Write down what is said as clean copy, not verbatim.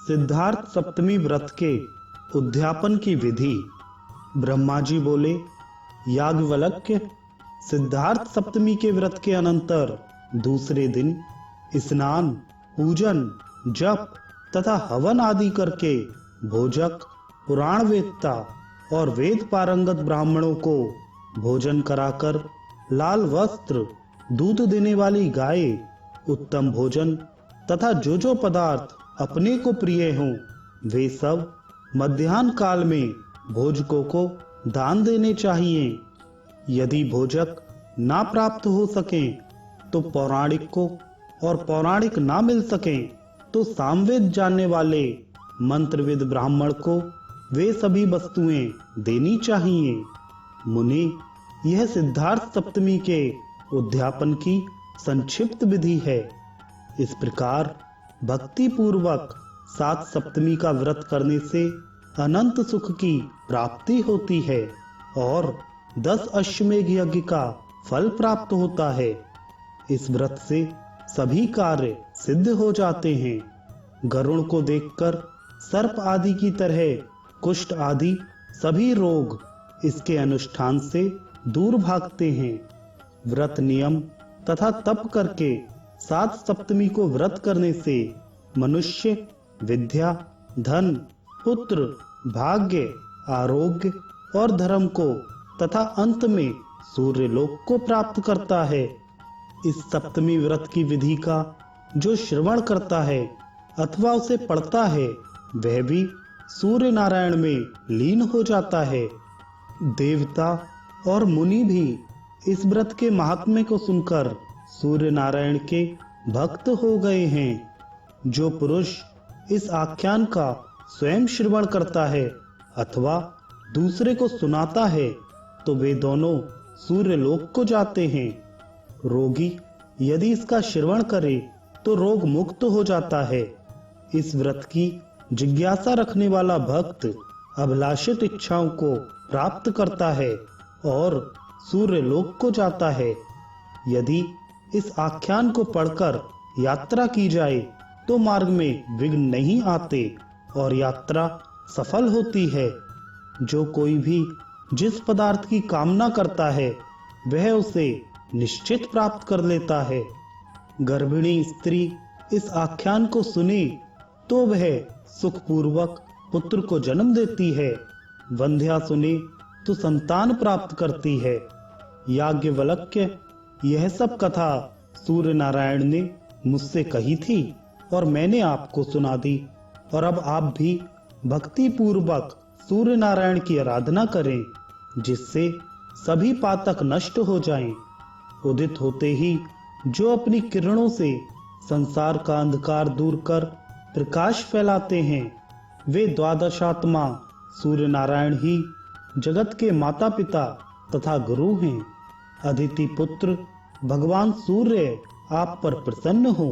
सिद्धार्थ सप्तमी व्रत के उद्यापन की विधि। ब्रह्मा जी बोले, याज्ञवल्क्य, सिद्धार्थ सप्तमी के व्रत के अनंतर दूसरे दिन स्नान, पूजन, जप तथा हवन आदि करके भोजक, पुराण वेदता और वेद पारंगत ब्राह्मणों को भोजन कराकर लाल वस्त्र, दूध देने वाली गाय, उत्तम भोजन तथा जो पदार्थ अपने को प्रिय हों वे सब मध्याह्न काल में भोजकों को दान देने चाहिए। यदि भोजक ना प्राप्त हो सके तो पौराणिक को, और पौराणिक ना मिल सके तो सामवेद जानने वाले मंत्रविद ब्राह्मण को वे सभी वस्तुएं देनी चाहिए। मुनि, यह सिद्धार्थ सप्तमी के उद्यापन की संक्षिप्त विधि है। इस प्रकार भक्ति पूर्वक 7 सप्तमी का व्रत करने से अनंत सुख की प्राप्ति होती है और 10 अश्वमेध यज्ञ का फल प्राप्त होता है। इस व्रत से सभी कार्य सिद्ध हो जाते हैं। गरुड़ को देखकर सर्प आदि की तरह कुष्ठ आदि सभी रोग इसके अनुष्ठान से दूर भागते हैं। व्रत नियम तथा तप करके 7 सप्तमी को व्रत करने से मनुष्य विद्या, धन, पुत्र, भाग्य, आरोग्य और धर्म को तथा अंत में सूर्य लोक को प्राप्त करता है। इस सप्तमी व्रत की विधि का जो श्रवण करता है अथवा उसे पढ़ता है वह भी सूर्य नारायण में लीन हो जाता है। देवता और मुनि भी इस व्रत के महात्म्य को सुनकर सूर्य नारायण के भक्त हो गए हैं। जो पुरुष इस आख्यान का स्वयं श्रवण करता है अथवा दूसरे को सुनाता है तो वे दोनों सूर्य लोक को जाते हैं। रोगी यदि इसका श्रवण करे तो रोग मुक्त हो जाता है। इस व्रत की जिज्ञासा रखने वाला भक्त अभिलाषित इच्छाओं को प्राप्त करता है और सूर्य लोक को जाता है। यदि इस आख्यान को पढ़कर यात्रा की जाए तो मार्ग में विघ्न नहीं आते और यात्रा सफल होती है। जो कोई भी जिस पदार्थ की कामना करता है वह उसे निश्चित प्राप्त कर लेता है। गर्भिणी स्त्री इस आख्यान को सुने तो वह सुखपूर्वक पुत्र को जन्म देती है। वंध्या सुने तो संतान प्राप्त करती है। याज्ञवल्क्य, यह सब कथा सूर्य नारायण ने मुझसे कही थी और मैंने आपको सुना दी। और अब आप भी भक्ति पूर्वक सूर्य नारायण की आराधना करें जिससे सभी पातक नष्ट हो जाएं। उदित होते ही जो अपनी किरणों से संसार का अंधकार दूर कर प्रकाश फैलाते हैं वे द्वादशात्मा सूर्य नारायण ही जगत के माता पिता तथा गुरु हैं। अदिति पुत्र भगवान सूर्य आप पर प्रसन्न हो।